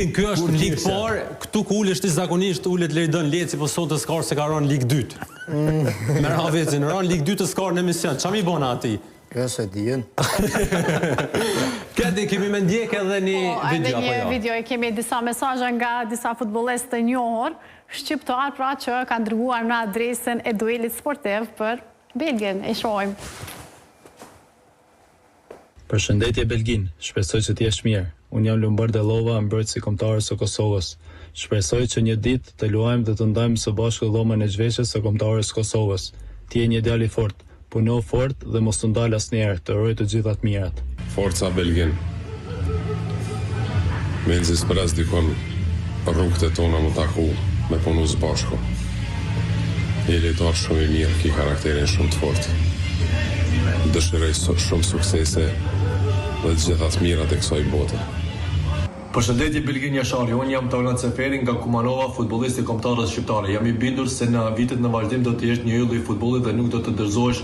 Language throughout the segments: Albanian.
Ky është në ligë parë, këtu ku ulesh ti zakonisht ulet Leridon Leci, po sot të skar se ka rënë ligë 2. Me Ravecin, rënë ligë 2 të skar në emision. Çfarë mi bona aty? Kjo se dijen. Këti kemi me ndjek edhe një video apo jo? Një video, kemi disa mesazhe nga disa futbollistë të njohur shqiptar, pra që kanë dërguar në adresën e duelit sportiv për Belgjen. E shohim. Përshëndetje Belgin, shpresoj që t'jesh mirë. Unë jam Lumbar Dellova, mbrojtësi kombëtarës së Kosovës. Shpresoj që një ditë të luajmë dhe të ndajmë së bashku dhomën e zhveshjes së kombëtarës së Kosovës. Ti je një djalë i fortë, puno fort dhe mos të ndal asnjëherë, të uroj të gjitha të mirat. Forca Belgin. Melzi s'pras dikon rrugët e tona më taku me punu së bashku. Je lojtar shumë i mirë, ki karakterin shumë të fortë. Dëshiroj shumë suksese dhe të gjitha të mirat e kësaj bote. Përshëndetje Belgin Jashari, unë jam Taulant Seferi nga Kumanova, futbollist i kombëtarës shqiptare. Jam i bindur se në vitet në vazhdim do të jesh një yll i futbollit dhe nuk do të dorëzohesh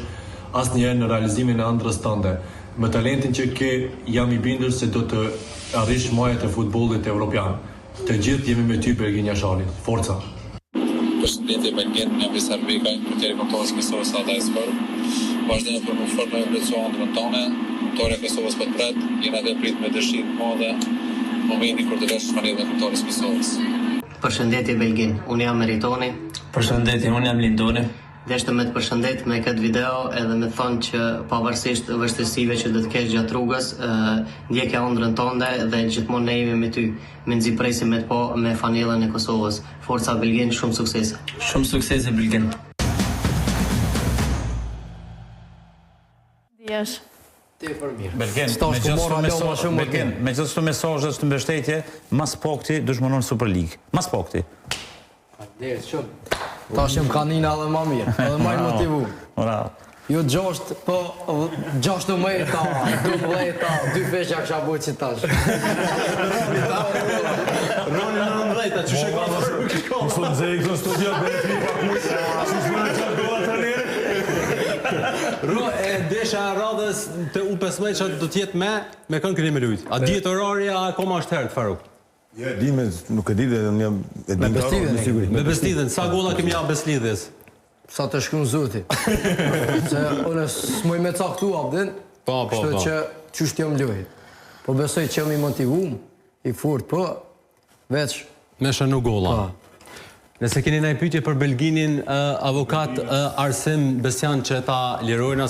asnjëherë në realizimin e ëndrrës tënde. Me talentin që ke, jam i bindur se do të arrish majat e futbollit evropian. Të gjithë jemi me ty Belgin Jashari. Forca. Përshëndetje Belgin, jam Visar Beka, portieri i kombëtarës së Kosovës Adaispor. Vazhdojmë për më fort me vlerësuar ëndrrën tonë. Kombëtari i Kosovës po të pret, jena të prit me dëshirë të madhe. Momenti kur të vesh fanelën e kombëtarës së Kosovës. Përshëndetje Belgin, unë jam Meritoni. Përshëndetje, unë jam Lindoni. Deshte me të përshëndet me këtë video edhe me thonë që pavarësisht vështirësive që do të kesh gjatë rrugës, ndjekja ëndrrën tënde dhe gjithmonë ne jemi me ty. Me nxipresim me të po me fanelën e Kosovës. Forca Belgin, shumë suksese. Shumë suksese Belgin. Dijesh. Belgin, me gjithë mesazhe të mbështetje, mas pakti dëshmonon Super League. Mas pakti. Ta shem kanina dhe ma mirë, edhe ma i motivu. Jo 6, po 16 meta, 12, 2 fesha kësha bujtë që tash. Roni në 19, që shë ka fërë. Mësë në zë i këtë studio, bërë të një pak musë, asë në qatë gola të nërë. Desha radhës të U15 që do t'jetë me kënë këni me lujtë. A djetë orarja, akoma është herë të Faruk? Nuk e di dhe në jam... Me bestidhen. Me bestidhen, sa gola kemi ja beslidhes? Sa të shkru në zoti. Se unë s'moj me caktu abdin, kështu që qështë jam lojit. Po besoj që jam i motivum, i furt, po veç... Me shënu gola. Nëse keni në pyetje për Belginin, avokat Arsim Besjan që ta lirojnë